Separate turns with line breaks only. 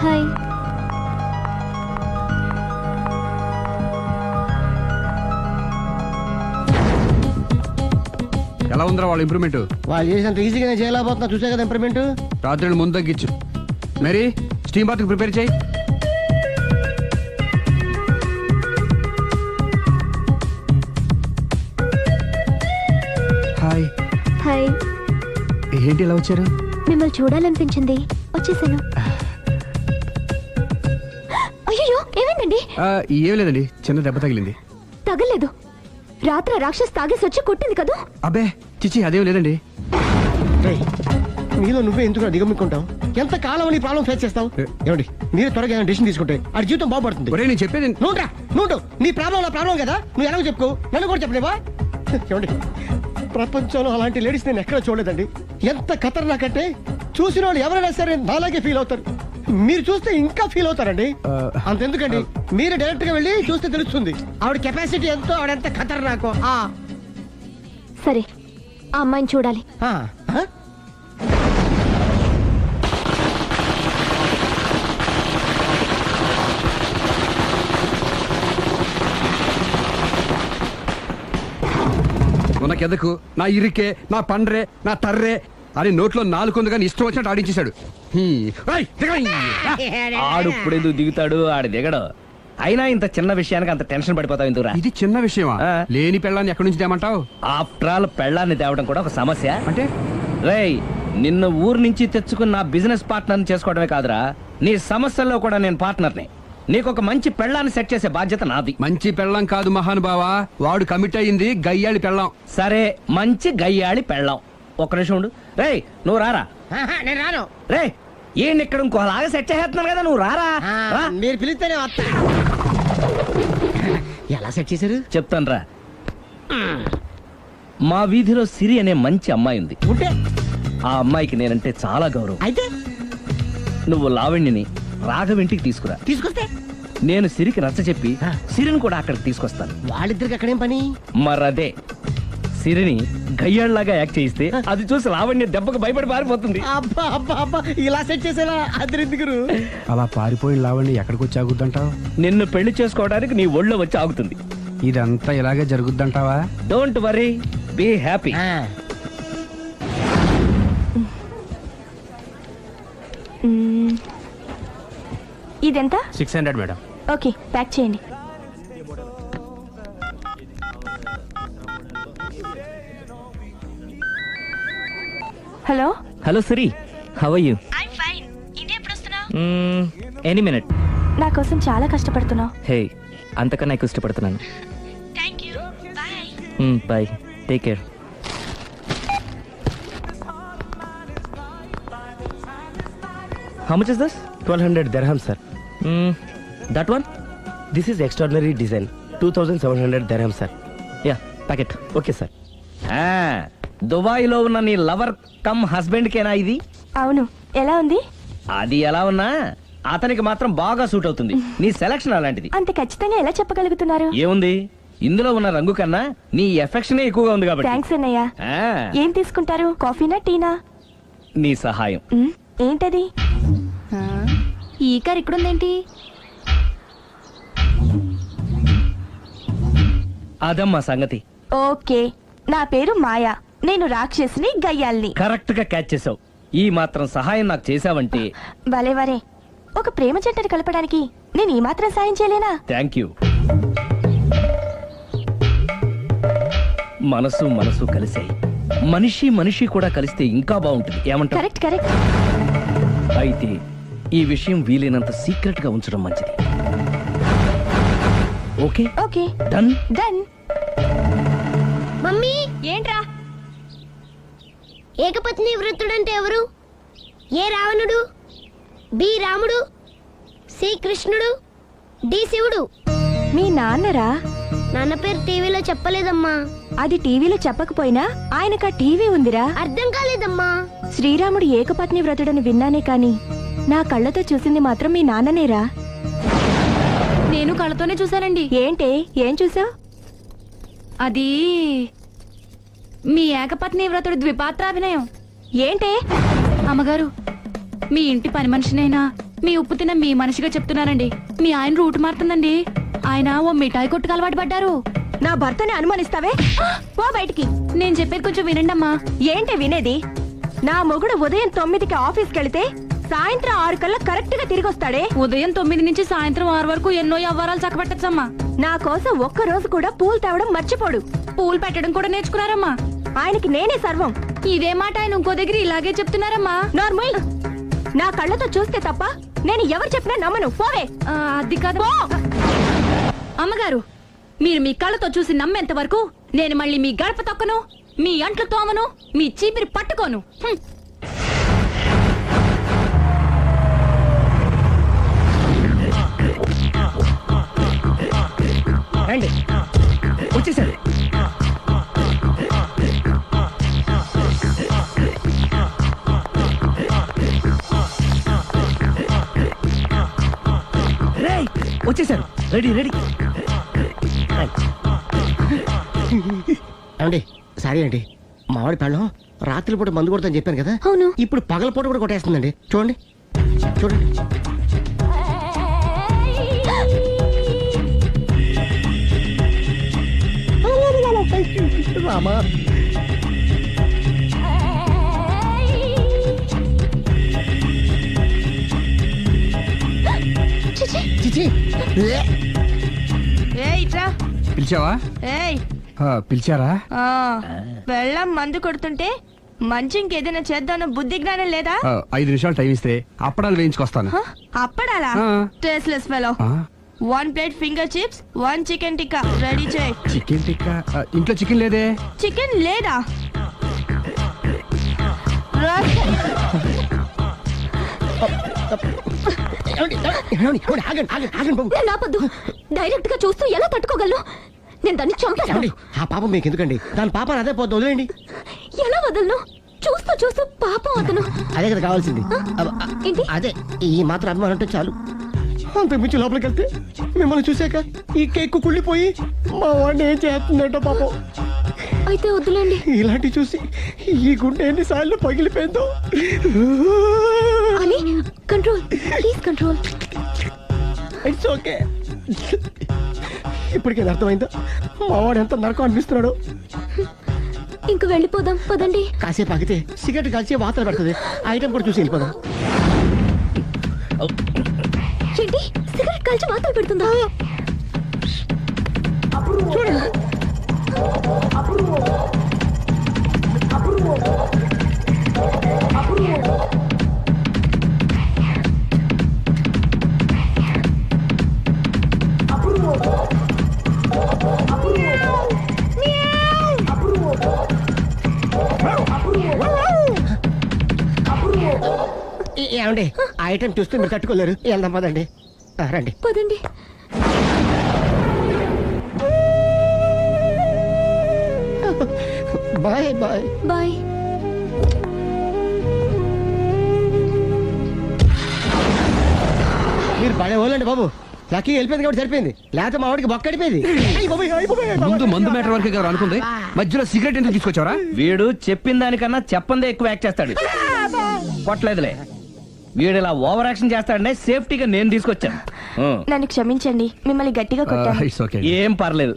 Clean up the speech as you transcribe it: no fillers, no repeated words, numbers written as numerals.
Hi.
ఎలా ఉందిరా వాళ్ళ ఇంప్రూవ్మెంట్?
వాళ్ళు చేసినంత ఈజీగానే చేయలేకపోతున్నా, చూసే కదా ఇంప్రూవ్మెంట్.
రాత్రి ముందు తగ్గించు. మరి స్టీమ్ బాత్ ప్రిపేర్ చేయి. హాయ్.
హాయ్.
ఏంటి ఇలా వచ్చారు?
మిమ్మల్ని చూడాలనిపించింది, వచ్చేసాను. అయ్యో, ఏమైందండి?
ఏం లేదండి, చిన్న దెబ్బ తగిలింది.
తగలేదు. రాత్రి రాక్షస్ తాగేసి వచ్చి కొట్టింది కదా?
అబ్బే చిచి, అదేం లేదండి.
నీలో నువ్వే ఎందుకు దిగమ్ముకుంటావు? ఎంత కాలం నీ ప్రాబ్లం ఫేస్ చేస్తావు? ఏమండి, మీరు త్వరగా డెసిషన్ తీసుకుంటే ఆ జీవితం బాగుపడుతుంది.
ఒరేయ్, నేను చెప్పేది
నువ్వు నీ ప్రాబ్లం నా ప్రాబ్లం కదా, నువ్వు ఎలాగో చెప్పుకో, నన్ను కూడా చెప్పలేవా? ఏమండి, ప్రపంచంలో అలాంటి లేడీస్ నేను ఎక్కడ చూడలేదండి. ఎంత ఖతర్నాకంటే చూసిన వాళ్ళు ఎవరైనా సరే నాలాగే ఫీల్ అవుతారు. మీరు చూస్తే ఇంకా ఫీల్ అవుతారండి. అంతెందుకండి, మీరు డైరెక్ట్ గా వెళ్ళి చూస్తే తెలుస్తుంది ఆవిడ కెపాసిటీ ఎంతో, ఆవిడ ఎంత ఖతర్నాకో.
సరే, ఆ అమ్మాయిని చూడాలి.
ఉనకెదకు, నా ఇరికే, నా పండ్రే, నా తర్రే అని నోట్లో నాలుగు కానీ ఇష్టం వచ్చినట్టు ఆడించేశాడు.
ఆడు ఇప్పుడు ఎందుకు దిగుతాడు? ఆడు దిగడు. అయినా ఇంత చిన్న విషయానికి అంత టెన్షన్ పడిపోతావు ఎందుకురా?
ఇది చిన్న విషయమా? లేని పెళ్ళాన్ని ఎక్కడి నుంచి తేమంటావు?
ఆఫ్టర్ ఆల్ పెళ్ళాన్ని తేవడం కూడా ఒక సమస్య
అంటే?
రేయ్, నిన్ను ఊరు నుంచి తెచ్చుకున్న నా బిజినెస్ పార్ట్నర్ని చేసుకోవడమే కాదురా, నీ సమస్యల్లో కూడా నేను పార్ట్నర్ని. నీకు ఒక మంచి పెళ్ళాన్ని సెట్ చేసే బాధ్యత నాది.
మంచి పెళ్ళం కాదు మహానుభావా, వాడు కమిట్ అయ్యింది గయ్యాళి పెళ్ళం.
సరే, మంచి గయ్యాళి పెళ్ళాం. ఒక్క నిమిషం ఉండు. రేయ్, నువ్వు రారా.
నేను రాను.
రే, ఈయన ఇక్కడ ఇంకోలాగా సెట్ చేస్తున్నాను కదా, నువ్వు రారా.
మీరు పిలిస్తేనే వస్తా. ఎలా సెట్ చేశారు
చెప్తాను రా. మా వీధిలో సిరి అనే మంచి అమ్మాయి ఉంది.
ఉంటే
ఆ అమ్మాయికి నేనంటే చాలా గౌరవం.
అయితే
నువ్వు లావణ్యని రాఘవింటికి తీసుకురా.
తీసుకొస్తే
నేను సిరికి నచ్చ చెప్పి సిరిని కూడా అక్కడికి తీసుకొస్తాను.
వాళ్ళిద్దరికి అక్కడేం పని?
మరదే, సిరిని గయ్యాళ్ళలాగా యాక్ట్ చేయిస్తే అది చూసి లావణ్య దెబ్బకు భయపడి పారిపోతుంది.
అబ్బా అబ్బా అబ్బా, ఇలా సెట్ చేసేలా అద్దరెందుకు?
అలా పారిపోయిన లావండి ఎక్కడికి వచ్చి ఆగుద్దంటావు?
నిన్ను పెళ్లి చేసుకోవడానికి నీ ఒళ్ళో వచ్చి ఆగుతుంది.
ఇదంతా ఇలాగే జరుగుద్దంటావా?
Don't worry, be happy.
ఇదెంత?
600 మేడం.
ఓకే, ప్యాక్ చేయండి. Hello.
Hello Siri, how are you?
I'm fine. India ఎప్పుడు వస్తున్నావు?
Any minute.
నా కోసం చాలా కష్టపడుతున్నావు.
హే, అంతకన్నా ఎక్కువ ఇష్టపడుతున్నాను.
Thank you. Bye.
Bye, take care. How much is this?
1200 dirhams, sir.
That one?
This is extraordinary design. 2700 dirhams, sir.
Yeah, pack it.
Okay, sir.
దుబాయ్లో ఉన్న నీ లవర్ కమ్ హస్బెండ్ కేనా ఇది?
అవును. ఎలా ఉంది?
అది ఎలా ఉన్నా అతనికి మాత్రం బాగా సూట్ అవుతుంది. నీ సెలక్షన్ అలాంటిది.
అంత ఖచ్చితంగా ఎలా చెప్పగలుగుతున్నారు?
ఏముంది, ఇందులో ఉన్న రంగు కన్నా నీ ఎఫెక్షనే ఎక్కువగా ఉంది కాబట్టి.
థాంక్స్ అన్నయ్య. ఏం తీసుకుంటారు, కాఫీనా టీనా?
నీ సహాయం.
ఏంటది? ఈ కార్ ఇక్కడుందేంటి?
అదమ్మా సంగతి.
ఓకే, నా పేరు మాయా. నేను రాక్షసిని, గయ్యాల్ని.
కరెక్ట్ గా క్యాచ్ చేసావు. ఈ మాత్రం సహాయం నాకు చేసావంటే.
భలే వరే. ఒక ప్రేమ జంటని కలపడానికి నేను ఈ మాత్రం సాయం చేయలేనా?
Thank you. మనసు మనసు కలిసాయి, మనిషి మనిషి కూడా కలిస్తే ఇంకా బాగుంటుంది. ఏమంటావు?
Correct correct.
అయితే ఈ విషయం వీలైనంత సీక్రెట్ గా ఉంచడం మంచిది. Okay
okay,
done
done.
Mummy,
ఏంట్రా?
ఏకపత్ని వృత్తుడంటే ఎవరు? ఏ రావణుడు, బి రాముడు, సి కృష్ణుడు, డి శివుడు.
మీ నాన్నరా?
నాన్న పేరు టీవీలో చెప్పలేదమ్మా.
అది టీవీలో చెప్పకపోయినా ఆయనకా టీవీ ఉందిరా.
అర్థం కాలేదమ్మా.
శ్రీరాముడు ఏకపత్ని వ్రతుడని విన్నానే కాని నా కళ్ళతో చూసింది మాత్రం మీ నాన్ననేరా.
నేను కళ్ళతోనే చూశానండి.
ఏంటే, ఏం చూసావు?
అది మీ ఏకపత్ని వ్రతుడు ద్విపాత్రాభినయం.
ఏంటే?
అమ్మగారు, మీ ఇంటి పని మనిషినైనా మీ ఉప్పు తిన్న మీ మనిషిగా చెప్తున్నానండి. మీ ఆయన రూట్ మారుతుందండి. ఆయన ఓ మిఠాయి కొట్టుకు అలవాటు పడ్డారు.
నా భర్తని అనుమానిస్తావే? పో బయటికి.
నేను చెప్పేది కొంచెం వినండి అమ్మా.
ఏంటి వినేది? నా మొగుడు ఉదయం 9కి ఆఫీస్కి వెళితే సాయంత్రం 6 కల్లా కరెక్ట్ గా తిరిగి వస్తాడే.
ఉదయం 9 నుంచి సాయంత్రం 6 వరకు ఎన్నో వ్యవహారాలు చక్కబెట్టచ్చమ్మా.
నా కోసం ఒక్క రోజు కూడా పూలు తేవడం మర్చిపోడు.
పూలు పెట్టడం కూడా నేర్చుకున్నారమ్మా.
ఆయనకి నేనే సర్వం.
ఇదే మాట ఆయన ఇంకో దగ్గర ఇలాగే చెప్తున్నారమ్మా.
నార్మల్. నా కళ్ళతో చూస్తే తప్ప నేను ఎవరు చెప్పినా నమ్మను. పోవే.
అది కాదు అమ్మగారు. మీరు మీ కళ్ళతో చూసి నమ్మేంత వరకు నేను మళ్ళీ మీ గడప తొక్కను, మీ అంట్లు తోమను, మీ చీపిరి పట్టుకోను. హ్మ్.
రండి.
వచ్చేసాడు. రేయ్, వచ్చేసారు. Ready ready.
ఏమండి సారీ అండి, మామిడి పళ్ళం రాత్రిపూట మందు కొడతాను చెప్పాను కదా.
అవును.
ఇప్పుడు పగలపూట కూడా కొట్టేస్తుందండి. చూడండి చూడండి. రామా. చిచి.
పిలిచావా? పిలిచారా?
వెళ్ళం మందు కొడుతుంటే మంచి ఇంకేదైనా చేద్దామన్న బుద్ధి జ్ఞానం లేదా?
5 నిమిషాలు టైం ఇస్తే అప్పడాలు వేయించుకొస్తాను.
అప్పడాలా?
ఆ.
Tasteless fellow. 1 plate finger chips, 1 chicken tikka ready చేయి.
చికెన్ టిక్కా? ఇంట్లో చికెన్ లేదే.
చికెన్ లేదా?
నేను ఆపొద్దు. డైరెక్ట్ గా చూస్తూ ఎలా తట్టుకోగలను? నేను దాన్ని చంపేస్తాను.
ఆ పాపం మీకు ఎందుకండి? దాని పాప అదే పోతుంది, వదిలేండి.
ఎలా వదలను? చూస్తూ చూస్తూ పాపం అతను.
అదే కదా కావాల్సింది.
ఏంటి?
అదే ఈ మాత్రం అభిమానం అంటే చాలు. అంతకు మించి లోపలికి వెళ్తే మిమ్మల్ని చూసాక ఈ కేక్ కుళ్ళిపోయి మా వాడిని ఏం చేస్తుందంటో పాపం.
అయితే వద్దులేండి.
ఇలాంటి చూసి ఈ గుండె ఎన్నిసార్లు పగిలిపోయిందో.
అని control, please control.
It's okay. ఇప్పటికే అర్థమైందా మా వాడు ఎంత నరకం అనిపిస్తున్నాడో?
ఇంక వెళ్ళిపోదాం పదండి.
కాసేపు ఆగితే సిగరెట్ కాల్చి వాతలు పెడుతుంది. ఆ ఐటమ్ కూడా చూసి వెళ్ళిపోదాం.
ఏంటి? సిగరెట్ కాల్చి వాతలు పెడుతుందా?
చూడండి. ఏమండి ఆ ఐటమ్ చూస్తే మీరు తట్టుకోలేరు. వెళ్దాం పదండి. రండి
పదండి.
Bye bye.
బాయ్.
మీరు పడే వాళ్ళండి బాబు. లక్కీ వెళ్ళిపోయింది కాబట్టి సరిపోయింది, లేకపోతే మా వాడికి బొక్క అడిపోయింది.
ముందు మందు మ్యాటర్ వరకే కదా అనుకుంది, మధ్యలో సిగరెట్ ఎందుకు తీసుకొచ్చావరా?
వీడు చెప్పిన దానికన్నా చెప్పందే ఎక్కువ యాక్ట్ చేస్తాడు. కొట్టలేదులే. వీడు ఇలా ఓవర్ యాక్షన్ చేస్తాడనే సేఫ్టీగా నేను తీసుకొచ్చాను.
నన్ను క్షమించండి, మిమ్మల్ని గట్టిగా కొట్టాను.
It's okay.
ఏం పర్లేదు.